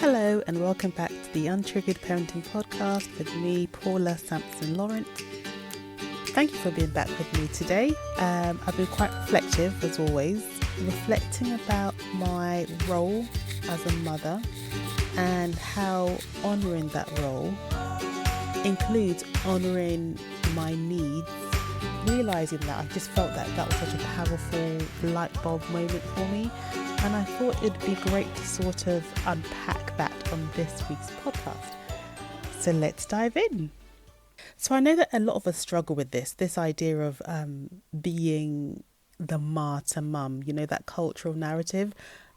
Hello and welcome back to the UNtriggered Parenting Podcast with me, Paula S Lawrence. Thank you for being back with me today. I've been quite reflective as always, reflecting about my role as a mother and how honouring that role includes honouring my needs, realising that I just felt that was such a powerful light bulb moment for me. And I thought it'd be great to sort of unpack that on this week's podcast. So let's dive in. So I know that a lot of us struggle with this idea of being the martyr mum, that cultural narrative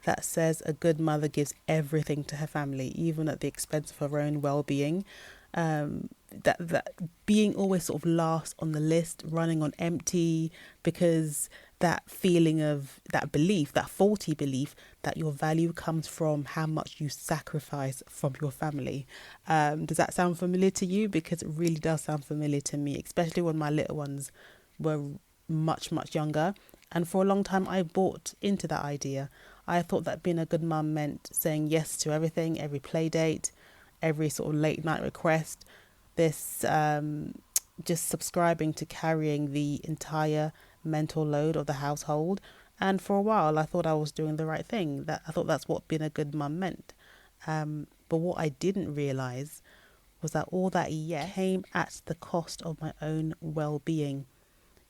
that says a good mother gives everything to her family, even at the expense of her own well-being. That being always sort of last on the list, running on empty, because that feeling of that belief, that faulty belief that your value comes from how much you sacrifice from your family. Does that sound familiar to you? Because it really does sound familiar to me, especially when my little ones were much, much younger. And for a long time, I bought into that idea. I thought that being a good mum meant saying yes to everything, every play date, every sort of late night request, just subscribing to carrying the entire mental load of the household. And for a while I thought I was doing the right thing, that I thought that's what being a good mum meant. But what I didn't realize was that all that came at the cost of my own well-being.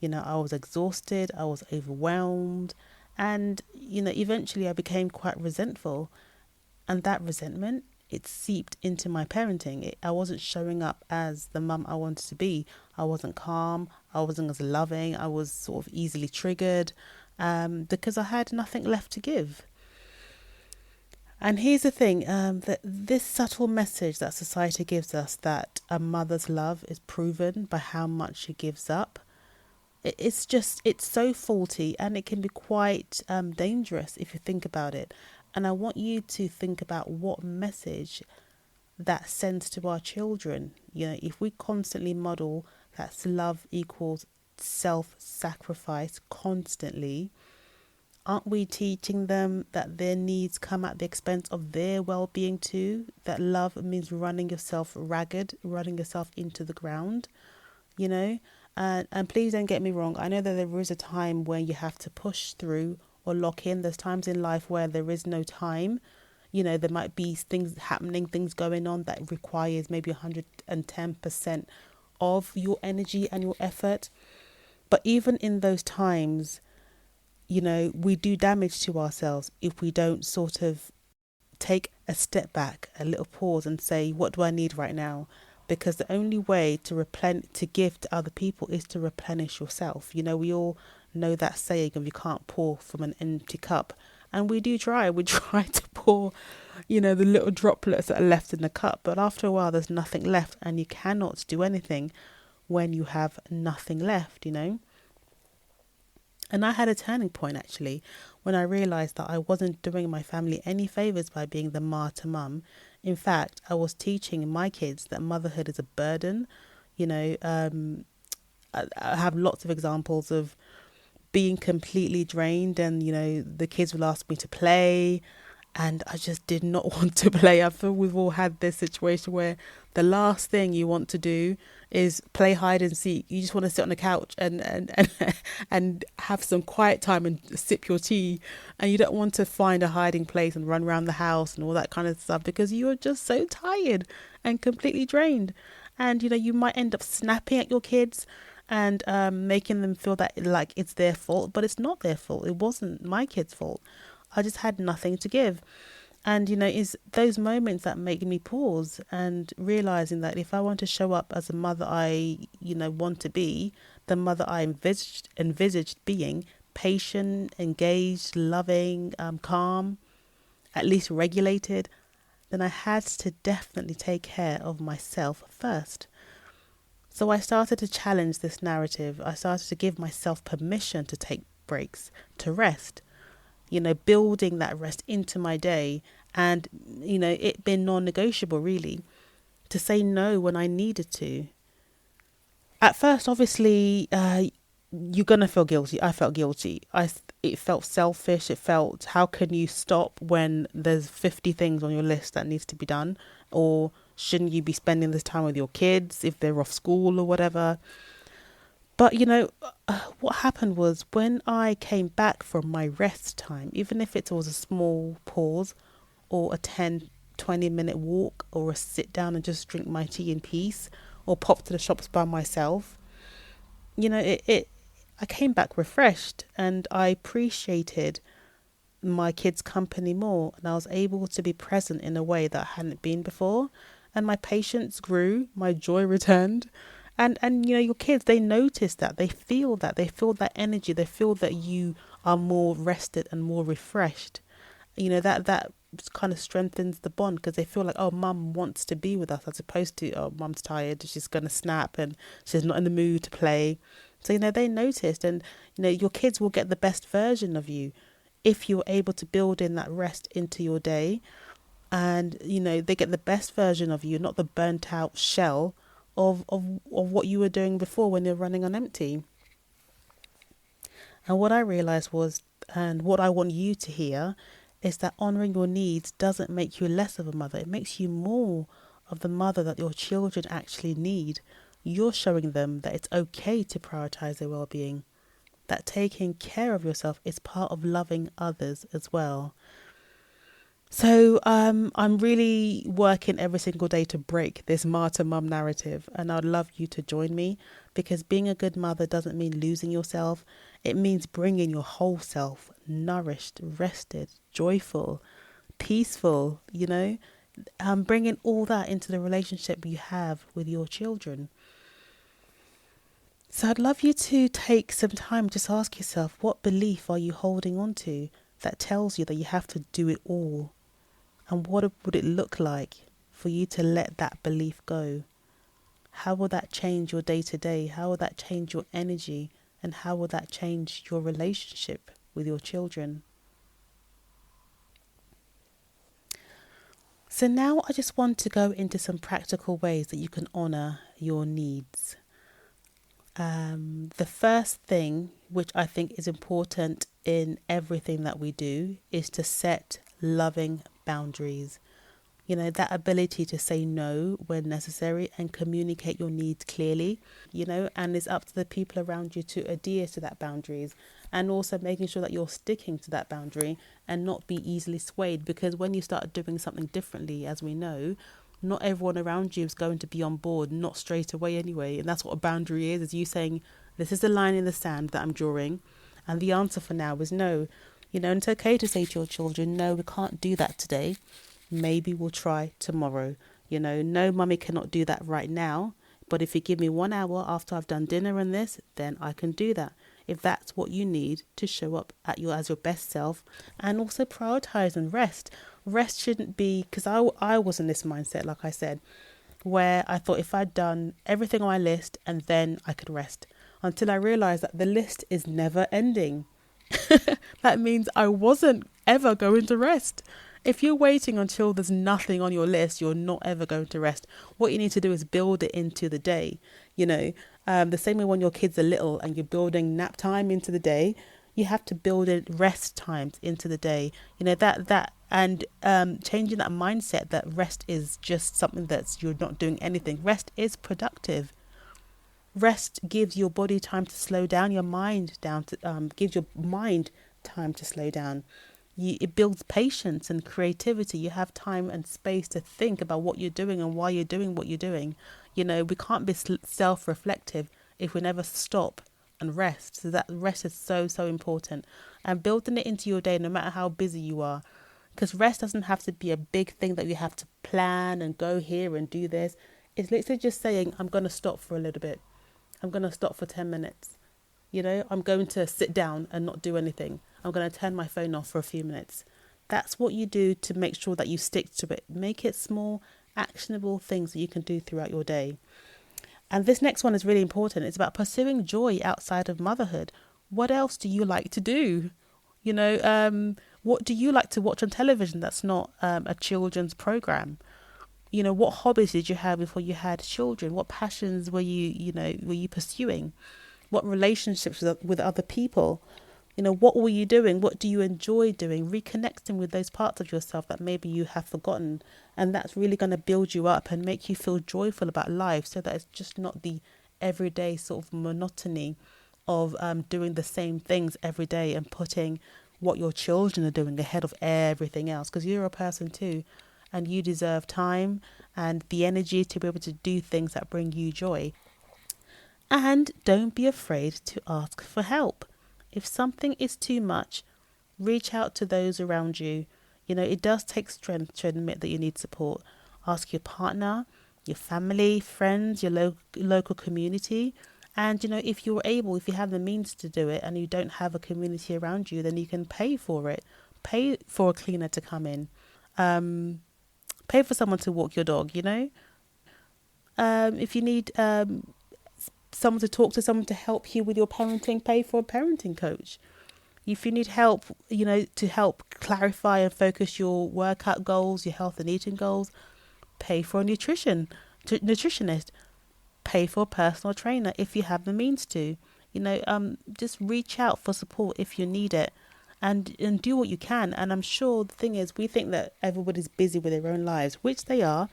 I was exhausted, I was overwhelmed, and eventually I became quite resentful, and that resentment, it seeped into my parenting. I wasn't showing up as the mum I wanted to be. I wasn't calm. I wasn't as loving. I was sort of easily triggered because I had nothing left to give. And here's the thing, that this subtle message that society gives us that a mother's love is proven by how much she gives up, it's so faulty, and it can be quite dangerous if you think about it. And I want you to think about what message that sends to our children. If we constantly model that love equals self-sacrifice constantly, aren't we teaching them that their needs come at the expense of their well-being too? That love means running yourself ragged, running yourself into the ground, And please don't get me wrong. I know that there is a time where you have to push through or lock in. There's times in life where there is no time. There might be things happening, things going on that requires maybe 110% of your energy and your effort. But even in those times, we do damage to ourselves if we don't sort of take a step back, a little pause, and say, what do I need right now? Because the only way to give to other people is to replenish yourself. We all know that saying of you can't pour from an empty cup. And we do try. We try to pour, the little droplets that are left in the cup. But after a while, there's nothing left. And you cannot do anything when you have nothing left, And I had a turning point, actually, when I realised that I wasn't doing my family any favours by being the martyr mum. In fact, I was teaching my kids that motherhood is a burden. I have lots of examples of being completely drained, and the kids will ask me to play, and I just did not want to play. I feel we've all had this situation where the last thing you want to do is play hide and seek. You just want to sit on the couch and have some quiet time and sip your tea, and you don't want to find a hiding place and run around the house and all that kind of stuff because you're just so tired and completely drained. And you might end up snapping at your kids and making them feel that like it's their fault, but it's not their fault. It wasn't my kids' fault. I just had nothing to give. And, it's those moments that make me pause and realizing that if I want to show up as a mother I, want to be, the mother I envisaged being, patient, engaged, loving, calm, at least regulated, then I had to definitely take care of myself first. So I started to challenge this narrative. I started to give myself permission to take breaks, to rest, building that rest into my day, and, it been non-negotiable really, to say no when I needed to. At first, obviously, you're going to feel guilty. I felt guilty. it felt selfish. It felt, how can you stop when there's 50 things on your list that needs to be done? Or shouldn't you be spending this time with your kids if they're off school or whatever? But what happened was, when I came back from my rest time, even if it was a small pause or a 10-20 minute walk or a sit down and just drink my tea in peace or pop to the shops by myself, I came back refreshed, and I appreciated my kids' company more, and I was able to be present in a way that I hadn't been before, and my patience grew, my joy returned. And your kids, they notice that, they feel that energy, they feel that you are more rested and more refreshed. That kind of strengthens the bond, because they feel like, oh, mum wants to be with us, as opposed to, oh, mum's tired, she's going to snap and she's not in the mood to play. So they noticed, and your kids will get the best version of you if you're able to build in that rest into your day. And they get the best version of you, not the burnt out shell of what you were doing before when you're running on empty. And what I realized was, and what I want you to hear, is that honoring your needs doesn't make you less of a mother. It makes you more of the mother that your children actually need. You're showing them that it's okay to prioritize their well-being, that taking care of yourself is part of loving others as well. So I'm really working every single day to break this martyr mum narrative, and I'd love you to join me, because being a good mother doesn't mean losing yourself. It means bringing your whole self, nourished, rested, joyful, peaceful, bringing all that into the relationship you have with your children. So I'd love you to take some time, just ask yourself, what belief are you holding on to that tells you that you have to do it all? And what would it look like for you to let that belief go? How will that change your day to day? How will that change your energy? And how will that change your relationship with your children? So now I just want to go into some practical ways that you can honour your needs. The first thing, which I think is important in everything that we do, is to set loving boundaries. That ability to say no when necessary and communicate your needs clearly, and it's up to the people around you to adhere to that boundaries, and also making sure that you're sticking to that boundary and not be easily swayed, because when you start doing something differently, as we know, not everyone around you is going to be on board, not straight away anyway. And that's what a boundary is you saying, this is the line in the sand that I'm drawing, and the answer for now is no. And it's okay to say to your children, no, we can't do that today. Maybe we'll try tomorrow. No, mummy cannot do that right now. But if you give me 1 hour after I've done dinner and this, then I can do that. If that's what you need to show up as your best self, and also prioritize and rest. Rest shouldn't be, because I was in this mindset, like I said, where I thought if I'd done everything on my list and then I could rest, until I realized that the list is never ending. That means I wasn't ever going to rest. If you're waiting until there's nothing on your list, you're not ever going to rest. What you need to do is build it into the day. The same way when your kids are little and you're building nap time into the day, you have to build in rest times into the day. And changing that mindset that rest is just something that's you're not doing anything. Rest is productive. Rest gives your body time to slow down, your mind gives your mind time to slow down. It builds patience and creativity. You have time and space to think about what you're doing and why you're doing what you're doing. We can't be self-reflective if we never stop and rest. So that rest is so, so important. And building it into your day, no matter how busy you are. Because rest doesn't have to be a big thing that you have to plan and go here and do this. It's literally just saying, I'm going to stop for a little bit. I'm going to stop for 10 minutes. I'm going to sit down and not do anything. I'm going to turn my phone off for a few minutes. That's what you do to make sure that you stick to it. Make it small, actionable things that you can do throughout your day. And this next one is really important. It's about pursuing joy outside of motherhood. What else do you like to do? What do you like to watch on television that's not a children's program? What hobbies did you have before you had children? What passions were you pursuing? What relationships with other people? You know, what were you doing? What do you enjoy doing? Reconnecting with those parts of yourself that maybe you have forgotten. And that's really going to build you up and make you feel joyful about life, so that it's just not the everyday sort of monotony of doing the same things every day and putting what your children are doing ahead of everything else, because you're a person too, and you deserve time and the energy to be able to do things that bring you joy. And don't be afraid to ask for help. If something is too much, reach out to those around you. You know, it does take strength to admit that you need support. Ask your partner, your family, friends, your local community. And, you know, if you're able, if you have the means to do it and you don't have a community around you, then you can pay for it. Pay for a cleaner to come in. Um, Pay for someone to walk your dog, you know. If you need someone to talk to, someone to help you with your parenting, pay for a parenting coach. If you need help, you know, to help clarify and focus your workout goals, your health and eating goals, pay for a nutritionist, pay for a personal trainer if you have the means to. You know, just reach out for support if you need it, and do what you can. And I'm sure the thing is, we think that everybody's busy with their own lives, which they are.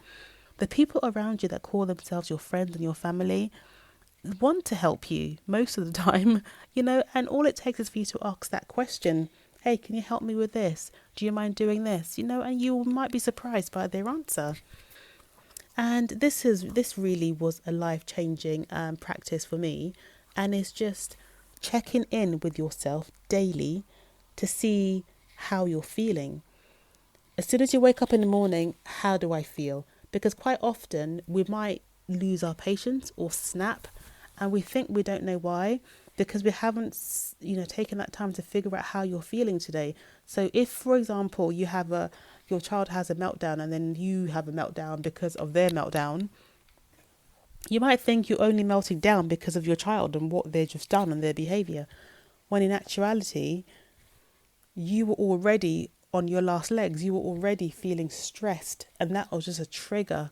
The people around you that call themselves your friends and your family want to help you most of the time, you know, and all it takes is for you to ask that question. Hey, can you help me with this? Do you mind doing this? You know, and you might be surprised by their answer. And this really was a life-changing practice for me, and it's just checking in with yourself daily to see how you're feeling. As soon as you wake up in the morning, how do I feel? Because quite often we might lose our patience or snap, and we think we don't know why, because we haven't, you know, taken that time to figure out how you're feeling today. So if, for example, your child has a meltdown and then you have a meltdown because of their meltdown, you might think you're only melting down because of your child and what they've just done and their behavior, when in actuality, you were already on your last legs. You were already feeling stressed, and that was just a trigger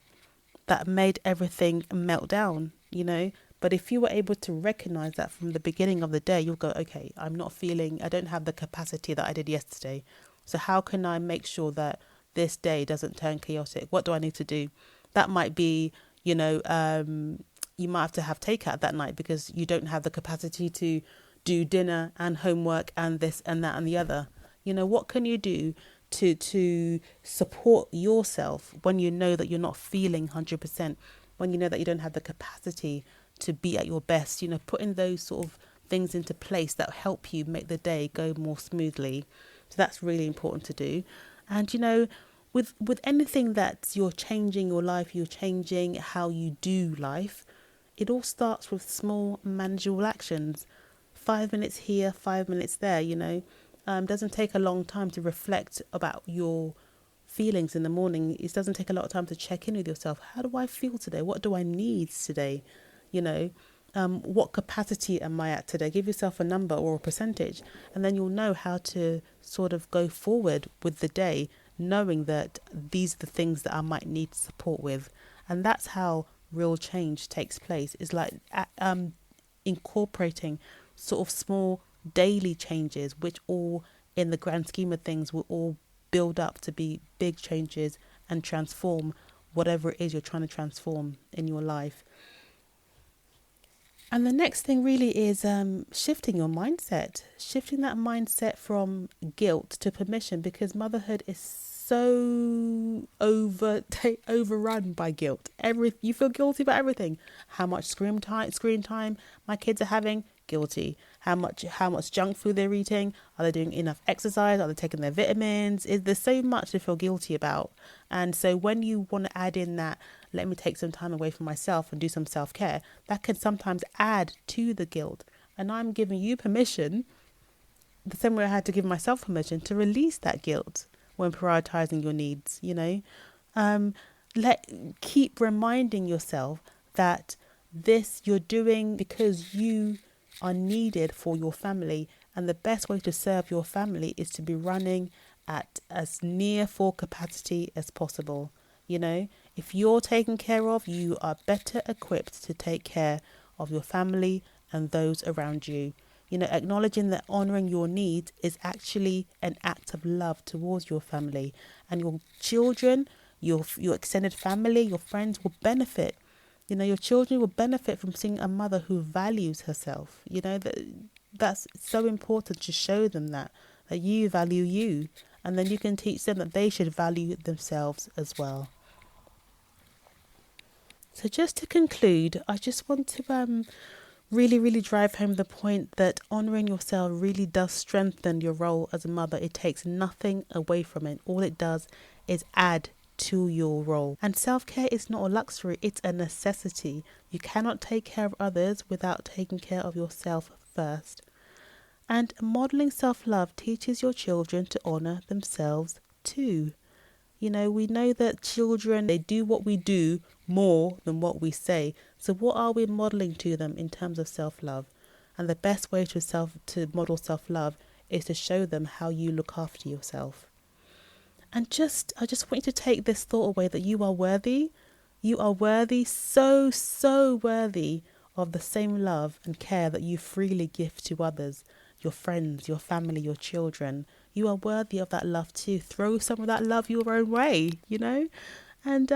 that made everything melt down, you know. But if you were able to recognize that from the beginning of the day, you'll go, okay, I don't have the capacity that I did yesterday. So how can I make sure that this day doesn't turn chaotic? What do I need to do? That might be, you know, you might have to have takeout that night because you don't have the capacity to do dinner and homework and this and that and the other. You know, what can you do to support yourself when you know that you're not feeling 100%, when you know that you don't have the capacity to be at your best? You know, putting those sort of things into place that help you make the day go more smoothly. So that's really important to do. And, you know, with anything that you're changing your life, you're changing how you do life, it all starts with small manageable actions. 5 minutes here, 5 minutes there, you know. Doesn't take a long time to reflect about your feelings in the morning. It doesn't take a lot of time to check in with yourself. How do I feel today? What do I need today? You know, what capacity am I at today? Give yourself a number or a percentage, and then you'll know how to sort of go forward with the day, knowing that these are the things that I might need support with. And that's how real change takes place. It's like incorporating sort of small daily changes, which all in the grand scheme of things will all build up to be big changes and transform whatever it is you're trying to transform in your life. And the next thing really is shifting your mindset, shifting that mindset from guilt to permission, because motherhood is so overrun by guilt. You feel guilty about everything. How much screen time my kids are having, guilty. How much junk food they're eating. Are they doing enough exercise? Are they taking their vitamins? There's so much to feel guilty about. And so when you want to add in that, let me take some time away from myself and do some self-care, that can sometimes add to the guilt. And I'm giving you permission, the same way I had to give myself permission, to release that guilt when prioritizing your needs, you know. Keep reminding yourself that this you're doing because you are needed for your family, and the best way to serve your family is to be running at as near full capacity as possible. You know, if you're taken care of, you are better equipped to take care of your family and those around you. Acknowledging that honoring your needs is actually an act of love towards your family, and your children, your extended family, your friends will benefit. Your children will benefit from seeing a mother who values herself. That's so important to show them that you value you, and then you can teach them that they should value themselves as well. So just to conclude, I just want to really, really drive home the point that honouring yourself really does strengthen your role as a mother. It takes nothing away from it. All it does is add to your role. And self-care is not a luxury, it's a necessity. You cannot take care of others without taking care of yourself first. And modelling self-love teaches your children to honour themselves too. We know that children, they do what we do more than what we say. So what are we modelling to them in terms of self-love? And the best way to model self-love is to show them how you look after yourself. And I just want you to take this thought away that you are worthy. You are worthy, so, so worthy of the same love and care that you freely give to others, your friends, your family, your children. You are worthy of that love too. Throw some of that love your own way, And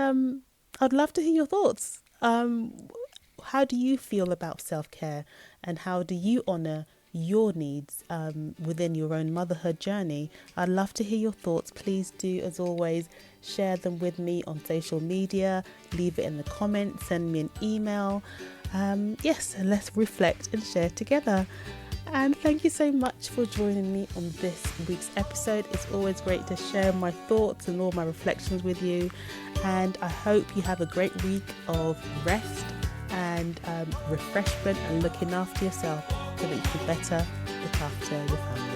I'd love to hear your thoughts. How do you feel about self-care, and how do you honour your needs within your own motherhood journey? I'd love to hear your thoughts. Please do, as always, share them with me on social media. Leave it in the comments. Send me an email. And let's reflect and share together. And thank you so much for joining me on this week's episode. It's always great to share my thoughts and all my reflections with you. And I hope you have a great week of rest and refreshment and looking after yourself so that you can better look after your family.